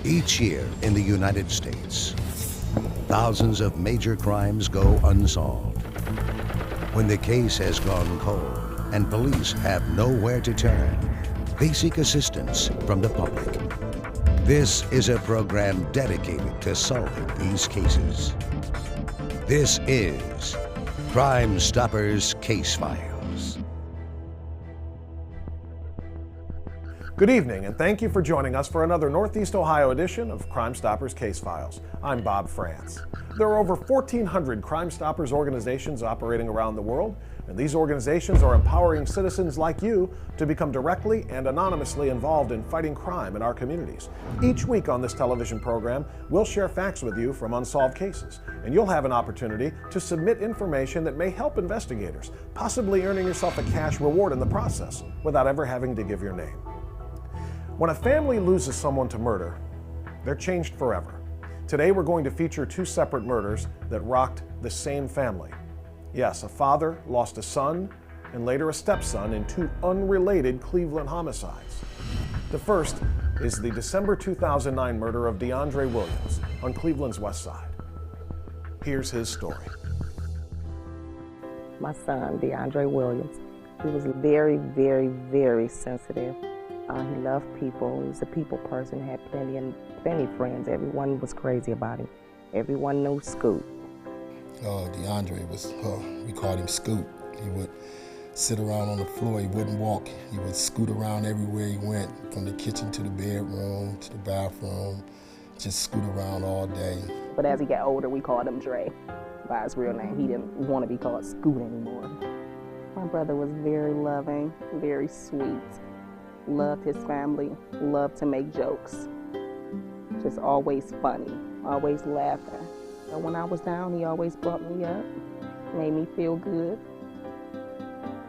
Each year in the United States, thousands of major crimes go unsolved. When the case has gone cold and police have nowhere to turn, they seek assistance from the public. This is a program dedicated to solving these cases. This is Crime Stoppers Case Files. Good evening, and thank you for joining us for another Northeast Ohio edition of Crime Stoppers Case Files. I'm Bob France. There are over 1,400 Crime Stoppers organizations operating around the world, and these organizations are empowering citizens like you to become directly and anonymously involved in fighting crime in our communities. Each week on this television program, we'll share facts with you from unsolved cases, and you'll have an opportunity to submit information that may help investigators, possibly earning yourself a cash reward in the process without ever having to give your name. When a family loses someone to murder, they're changed forever. Today we're going to feature two separate murders that rocked the same family. Yes, a father lost a son and later a stepson in two unrelated Cleveland homicides. The first is the December 2009 murder of Deondre Williams on Cleveland's west side. Here's his story. My son, Deondre Williams, he was very, very, very sensitive. He loved people. He was a people person, had plenty of friends. Everyone was crazy about him. Everyone knew Scoot. Deondre was, we called him Scoot. He would sit around on the floor, he wouldn't walk. He would scoot around everywhere he went, from the kitchen to the bedroom, to the bathroom, just scoot around all day. But as he got older, we called him Dre by his real name. He didn't want to be called Scoot anymore. My brother was very loving, very sweet. Loved his family, loved to make jokes. Just always funny, always laughing. And when I was down, he always brought me up, made me feel good.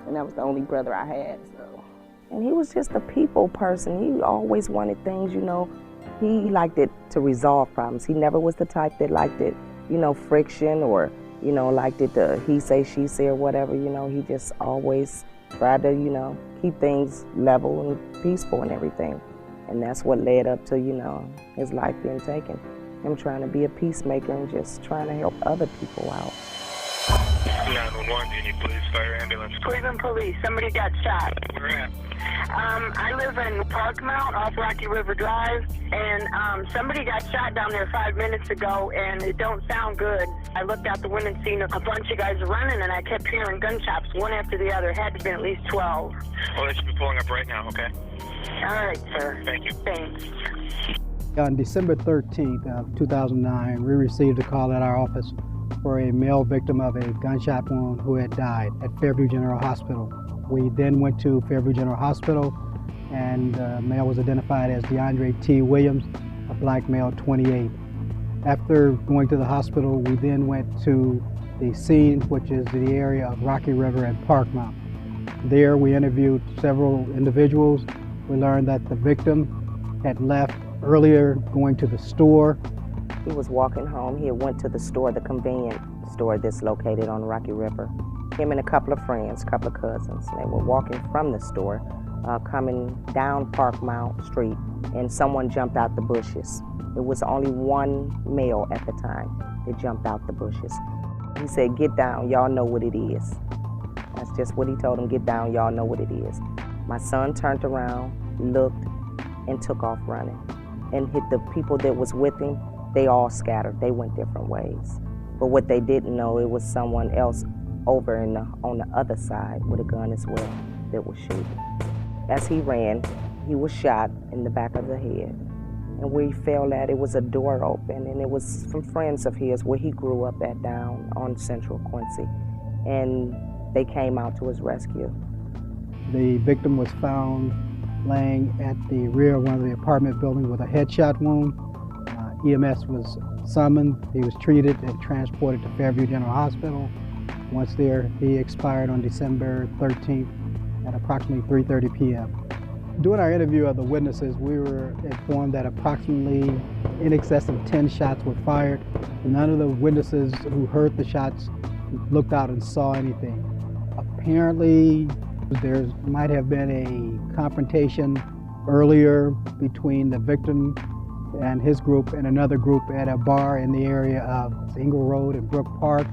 And that was the only brother I had, so. And he was just a people person. He always wanted things, he liked it to resolve problems. He never was the type that liked it, friction or, liked it to he say, she say or whatever, he just always tried to, keep things level and peaceful and everything. And that's what led up to, his life being taken. Him trying to be a peacemaker and just trying to help other people out. 911, do you need police, fire, ambulance? Cleveland Police, somebody got shot. Where at? I live in Parkmount off Rocky River Drive, and somebody got shot down there 5 minutes ago, and it don't sound good. I looked out the window and seen a bunch of guys running, and I kept hearing gunshots, one after the other. Had to be at least 12. Well, they should be pulling up right now, okay? All right, sir. Thank you. Thanks. On December 13th of 2009, we received a call at our office for a male victim of a gunshot wound who had died at Fairview General Hospital. We then went to Fairview General Hospital, and the male was identified as Deondre T. Williams, a black male, 28. After going to the hospital, we then went to the scene, which is the area of Rocky River and Parkmount. There we interviewed several individuals. We learned that the victim had left earlier going to the store. He was walking home. He had went to the store, the convenience store that's located on Rocky River. Him and a couple of friends, a couple of cousins. They were walking from the store, coming down Parkmount Street, and someone jumped out the bushes. It was only one male at the time that jumped out the bushes. He said, "Get down, y'all know what it is." That's just what he told them, "Get down, y'all know what it is." My son turned around, looked, and took off running. And hit the people that was with him, they all scattered. They went different ways. But what they didn't know, it was someone else over on the other side with a gun as well that was shooting. As he ran, he was shot in the back of the head. And where he fell at, it was a door open, and it was some friends of his where he grew up at down on Central Quincy. And they came out to his rescue. The victim was found laying at the rear of one of the apartment buildings with a headshot wound. EMS was summoned. He was treated and transported to Fairview General Hospital. Once there, he expired on December 13th at approximately 3:30 p.m. During our interview of the witnesses, we were informed that approximately in excess of 10 shots were fired. None of the witnesses who heard the shots looked out and saw anything. Apparently, there might have been a confrontation earlier between the victim and his group and another group at a bar in the area of Ingle Road and Brook Park.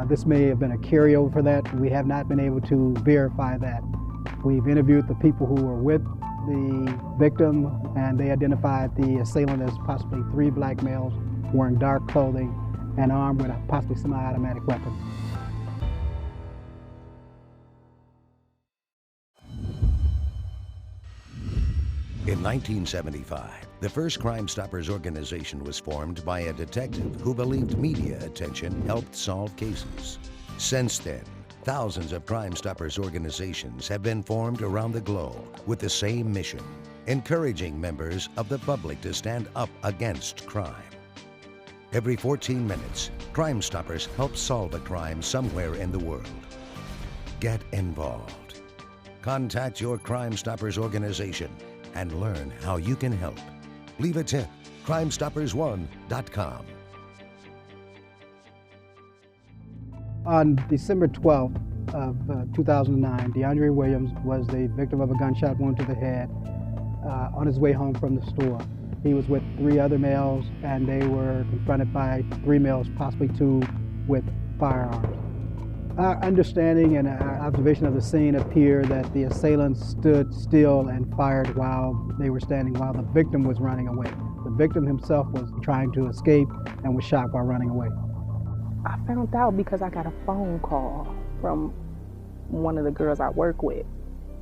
This may have been a carryover for that. We have not been able to verify that. We've interviewed the people who were with the victim, and they identified the assailant as possibly 3 black males wearing dark clothing and armed with a possibly semi-automatic weapon. In 1975, the first Crime Stoppers organization was formed by a detective who believed media attention helped solve cases. Since then, thousands of Crime Stoppers organizations have been formed around the globe with the same mission, encouraging members of the public to stand up against crime. Every 14 minutes, Crime Stoppers help solve a crime somewhere in the world. Get involved. Contact your Crime Stoppers organization and learn how you can help. Leave a tip, crimestoppersone.com. On December 12th of 2009, Deondre Williams was the victim of a gunshot wound to the head on his way home from the store. He was with 3 other males, and they were confronted by 3 males, possibly 2 with firearms. Our understanding and our observation of the scene appear that the assailants stood still and fired while they were standing, while the victim was running away. The victim himself was trying to escape and was shot while running away. I found out because I got a phone call from one of the girls I work with,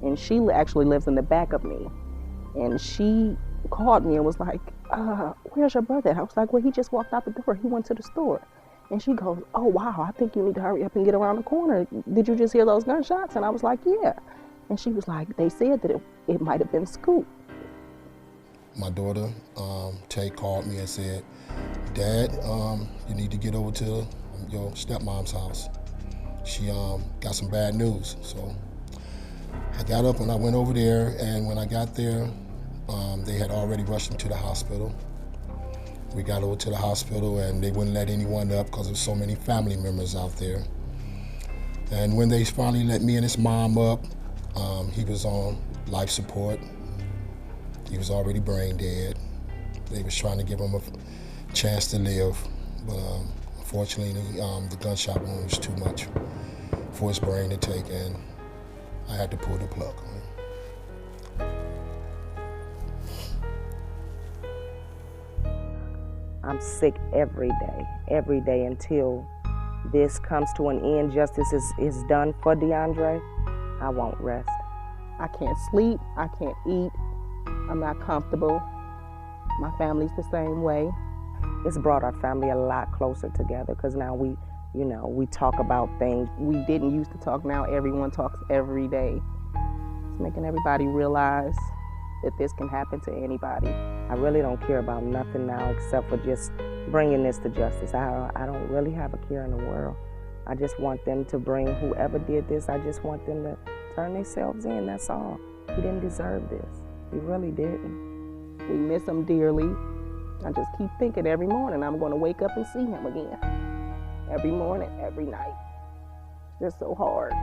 and she actually lives in the back of me. And she called me and was like, where's your brother? I was like, well, he just walked out the door. He went to the store. And she goes, oh, wow, I think you need to hurry up and get around the corner. Did you just hear those gunshots? And I was like, yeah. And she was like, they said that it might have been Scoop. My daughter, Tay, called me and said, Dad, you need to get over to your stepmom's house. She got some bad news. So I got up and I went over there, and when I got there, they had already rushed him to the hospital. We got over to the hospital and they wouldn't let anyone up because there's so many family members out there. And when they finally let me and his mom up, he was on life support. He was already brain dead. They was trying to give him a chance to live, but unfortunately the gunshot wound was too much for his brain to take, and I had to pull the plug on him. I'm sick every day until this comes to an end, justice is done for Deondre. I won't rest. I can't sleep, I can't eat, I'm not comfortable. My family's the same way. It's brought our family a lot closer together because now we talk about things. We didn't used to talk, now everyone talks every day. It's making everybody realize that this can happen to anybody. I really don't care about nothing now except for just bringing this to justice. I don't really have a care in the world. I just want them to bring whoever did this, I just want them to turn themselves in, that's all. He didn't deserve this. He really didn't. We miss him dearly. I just keep thinking every morning I'm gonna wake up and see him again. Every morning, every night. It's just so hard.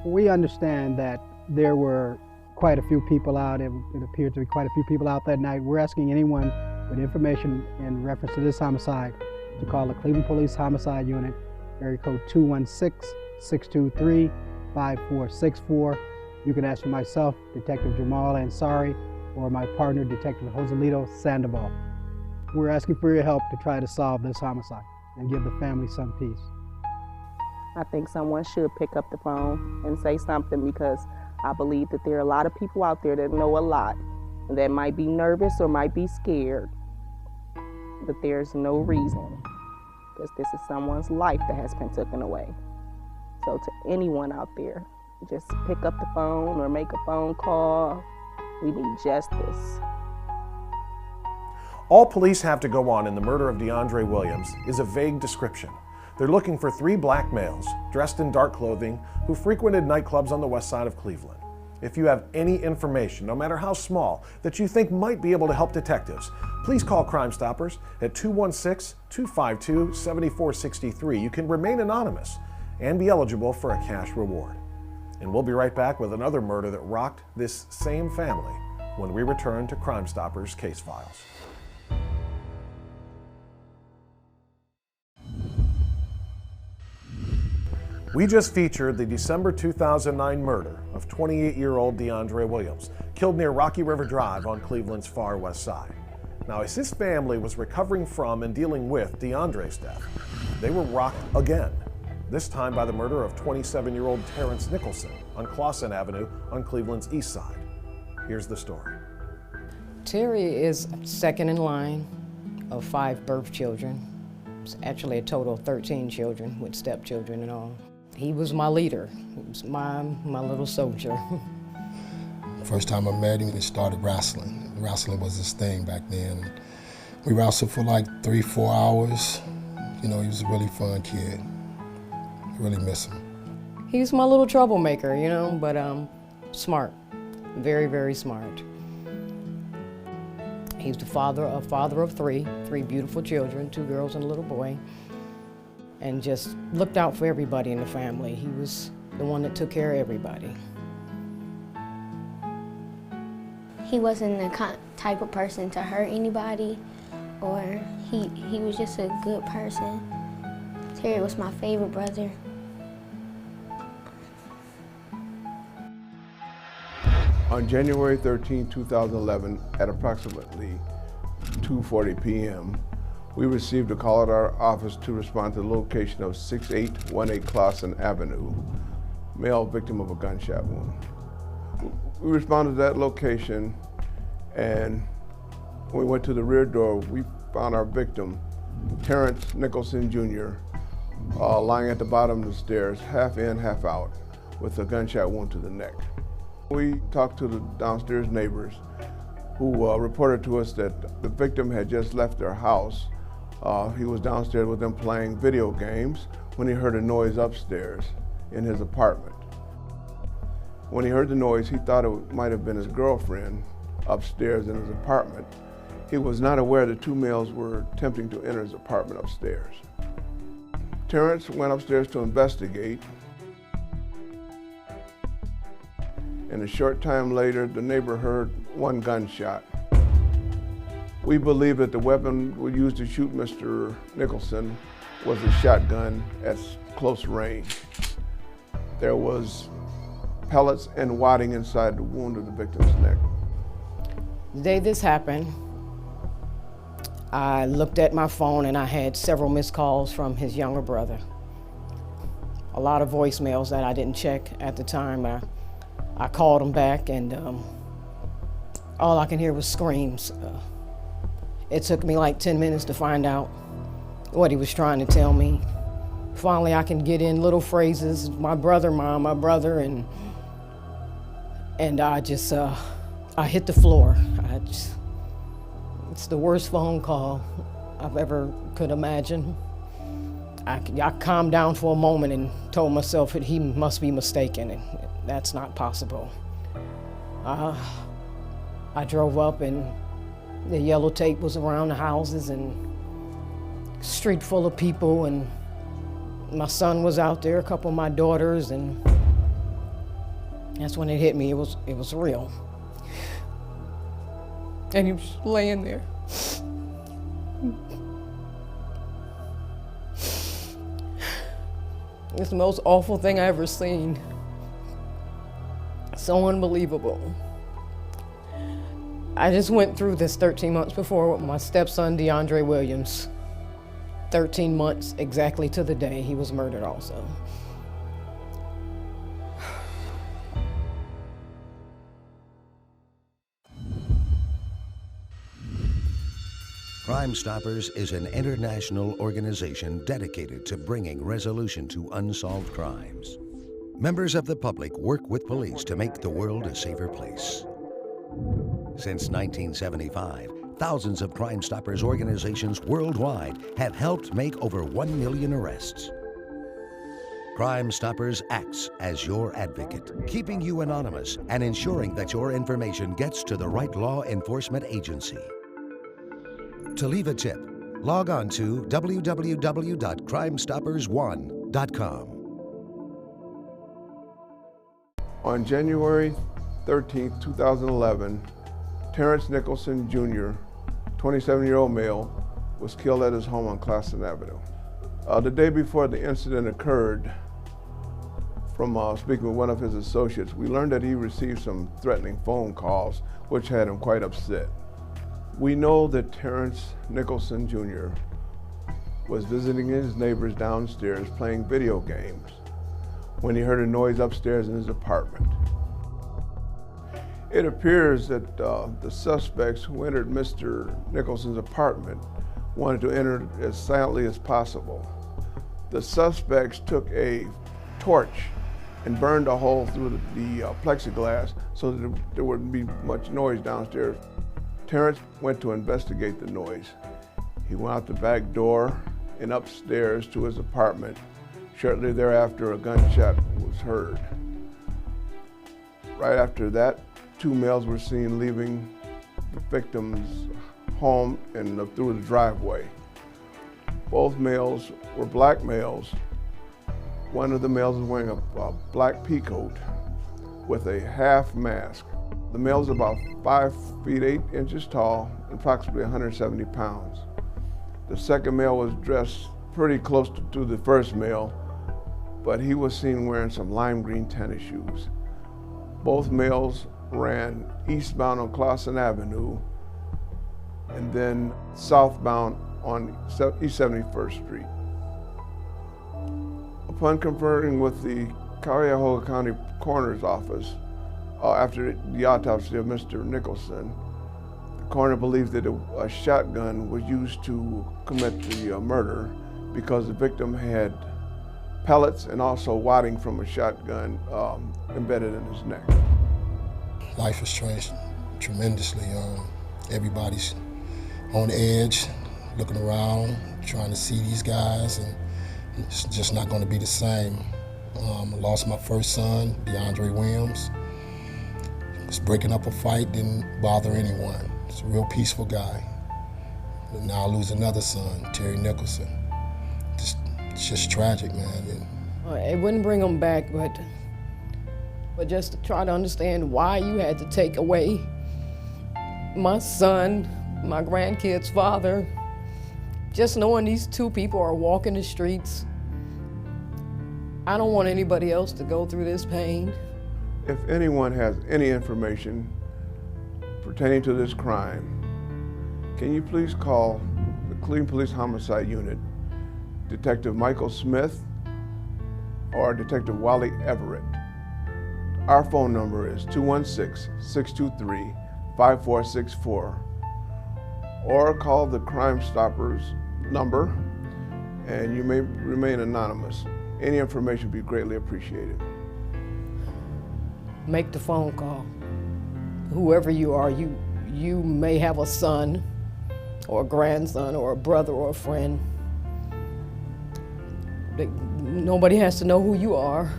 We understand that there were quite a few people out. It appeared to be quite a few people out that night. We're asking anyone with information in reference to this homicide to call the Cleveland Police Homicide Unit, area code 216-623-5464. You can ask for myself, Detective Jamal Ansari, or my partner, Detective Joselito Sandoval. We're asking for your help to try to solve this homicide and give the family some peace. I think someone should pick up the phone and say something, because I believe that there are a lot of people out there that know a lot, that might be nervous or might be scared, but there's no reason, because this is someone's life that has been taken away. So to anyone out there, just pick up the phone or make a phone call. We need justice. All police have to go on in the murder of Deondre Williams is a vague description. They're looking for 3 black males dressed in dark clothing who frequented nightclubs on the west side of Cleveland. If you have any information, no matter how small, that you think might be able to help detectives, please call Crime Stoppers at 216-252-7463. You can remain anonymous and be eligible for a cash reward. And we'll be right back with another murder that rocked this same family when we return to Crime Stoppers Case Files. We just featured the December 2009 murder of 28-year-old Deondre Williams, killed near Rocky River Drive on Cleveland's far west side. Now, as his family was recovering from and dealing with Deondre's death, they were rocked again, this time by the murder of 27-year-old Terrence Nicholson on Clawson Avenue on Cleveland's east side. Here's the story. Terry is second in line of 5 birth children. It's actually a total of 13 children with stepchildren and all. He was my leader. He was my little soldier. First time I met him, we started wrestling. Wrestling was his thing back then. We wrestled for like 3-4 hours. You know, he was a really fun kid. I really miss him. He's my little troublemaker, you know, but smart, very, very smart. He's the father of 3 beautiful children, 2 girls and a little boy, and just looked out for everybody in the family. He was the one that took care of everybody. He wasn't the type of person to hurt anybody, or he was just a good person. Terry was my favorite brother. On January 13, 2011, at approximately 2:40 p.m., we received a call at our office to respond to the location of 6818 Clawson Avenue, male victim of a gunshot wound. We responded to that location, and when we went to the rear door, we found our victim, Terrence Nicholson Jr., lying at the bottom of the stairs, half in, half out, with a gunshot wound to the neck. We talked to the downstairs neighbors who reported to us that the victim had just left their house. He was downstairs with them playing video games when he heard a noise upstairs in his apartment. When he heard the noise, he thought it might have been his girlfriend upstairs in his apartment. He was not aware that 2 males were attempting to enter his apartment upstairs. Terrence went upstairs to investigate, and a short time later, the neighbor heard 1 gunshot. We believe that the weapon used to shoot Mr. Nicholson was a shotgun at close range. There was pellets and wadding inside the wound of the victim's neck. The day this happened, I looked at my phone and I had several missed calls from his younger brother. A lot of voicemails that I didn't check at the time. I called him back, and all I can hear was screams. It took me like 10 minutes to find out what he was trying to tell me. Finally, I can get in little phrases, my brother, Mom, my brother, and I just, I hit the floor. It's the worst phone call I've ever could imagine. I calmed down for a moment and told myself that he must be mistaken, and that's not possible. I drove up, and the yellow tape was around the houses, and street full of people, and my son was out there, a couple of my daughters, and that's when it hit me. It was real. And he was laying there. It's the most awful thing I ever seen. So unbelievable. I just went through this 13 months before with my stepson, Deondre Williams. 13 months exactly to the day he was murdered also. Crime Stoppers is an international organization dedicated to bringing resolution to unsolved crimes. Members of the public work with police to make the world a safer place. Since 1975, thousands of Crime Stoppers organizations worldwide have helped make over 1 million arrests. Crime Stoppers acts as your advocate, keeping you anonymous and ensuring that your information gets to the right law enforcement agency. To leave a tip, log on to www.crimestoppers1.com. On January 13, 2011, Terrence Nicholson Jr., 27-year-old male, was killed at his home on Classen Avenue. The day before the incident occurred, from speaking with one of his associates, we learned that he received some threatening phone calls, which had him quite upset. We know that Terrence Nicholson Jr. was visiting his neighbors downstairs playing video games when he heard a noise upstairs in his apartment. It appears that the suspects who entered Mr. Nicholson's apartment wanted to enter as silently as possible. The suspects took a torch and burned a hole through the plexiglass so that there wouldn't be much noise downstairs. Terrence went to investigate the noise. He went out the back door and upstairs to his apartment. Shortly thereafter, a gunshot was heard. Right after that, two males were seen leaving the victim's home and through the driveway. Both males were black males. One of the males was wearing a black peacoat with a half mask. The male was about 5 feet 8 inches tall, and approximately 170 pounds. The second male was dressed pretty close to the first male, but he was seen wearing some lime green tennis shoes. Both males ran eastbound on Classen Avenue and then southbound on East 71st Street. Upon conferring with the Cuyahoga County Coroner's Office after the autopsy of Mr. Nicholson, the coroner believes that a shotgun was used to commit the murder because the victim had pellets and also wadding from a shotgun embedded in his neck. Life has changed tremendously. Everybody's on edge, looking around, trying to see these guys, and it's just not going to be the same. I lost my first son, Deondre Williams. Was breaking up a fight, didn't bother anyone. He's a real peaceful guy. But now I lose another son, Terry Nicholson. It's just tragic, man. It wouldn't bring him back, but just to try to understand why you had to take away my son, my grandkid's father. Just knowing these two people are walking the streets, I don't want anybody else to go through this pain. If anyone has any information pertaining to this crime, can you please call the Cleveland Police Homicide Unit, Detective Michael Smith or Detective Walley Everett. Our phone number is 216-623-5464, or call the Crime Stoppers number, and you may remain anonymous. Any information would be greatly appreciated. Make the phone call. Whoever you are, you may have a son or a grandson or a brother or a friend. Nobody has to know who you are.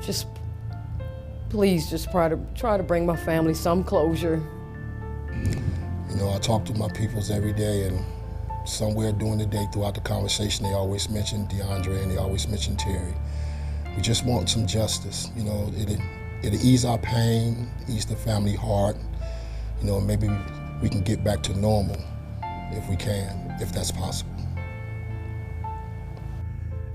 Just please, just try to bring my family some closure. You know, I talk to my peoples every day, and somewhere during the day, throughout the conversation, they always mention Deondre and they always mention Terry. We just want some justice. You know, it'll ease our pain, ease the family heart. You know, maybe we can get back to normal if we can, if that's possible.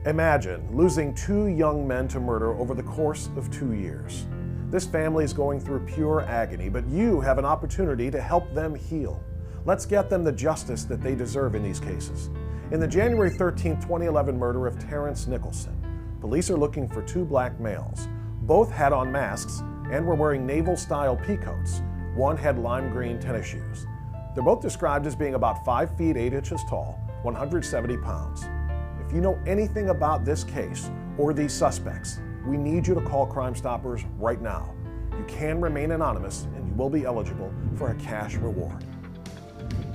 Imagine losing two young men to murder over the course of 2 years. This family is going through pure agony, but you have an opportunity to help them heal. Let's get them the justice that they deserve in these cases. In the January 13, 2011 murder of Terrence Nicholson, police are looking for two black males. Both had on masks and were wearing naval-style peacoats. One had lime green tennis shoes. They're both described as being about 5 feet 8 inches tall, 170 pounds. If you know anything about this case or these suspects, we need you to call Crime Stoppers right now. You can remain anonymous and you will be eligible for a cash reward.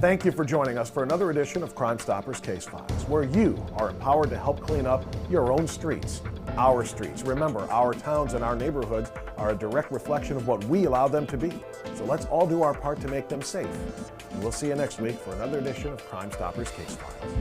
Thank you for joining us for another edition of Crime Stoppers Case Files, where you are empowered to help clean up your own streets, our streets. Remember, our towns and our neighborhoods are a direct reflection of what we allow them to be. So let's all do our part to make them safe. And we'll see you next week for another edition of Crime Stoppers Case Files.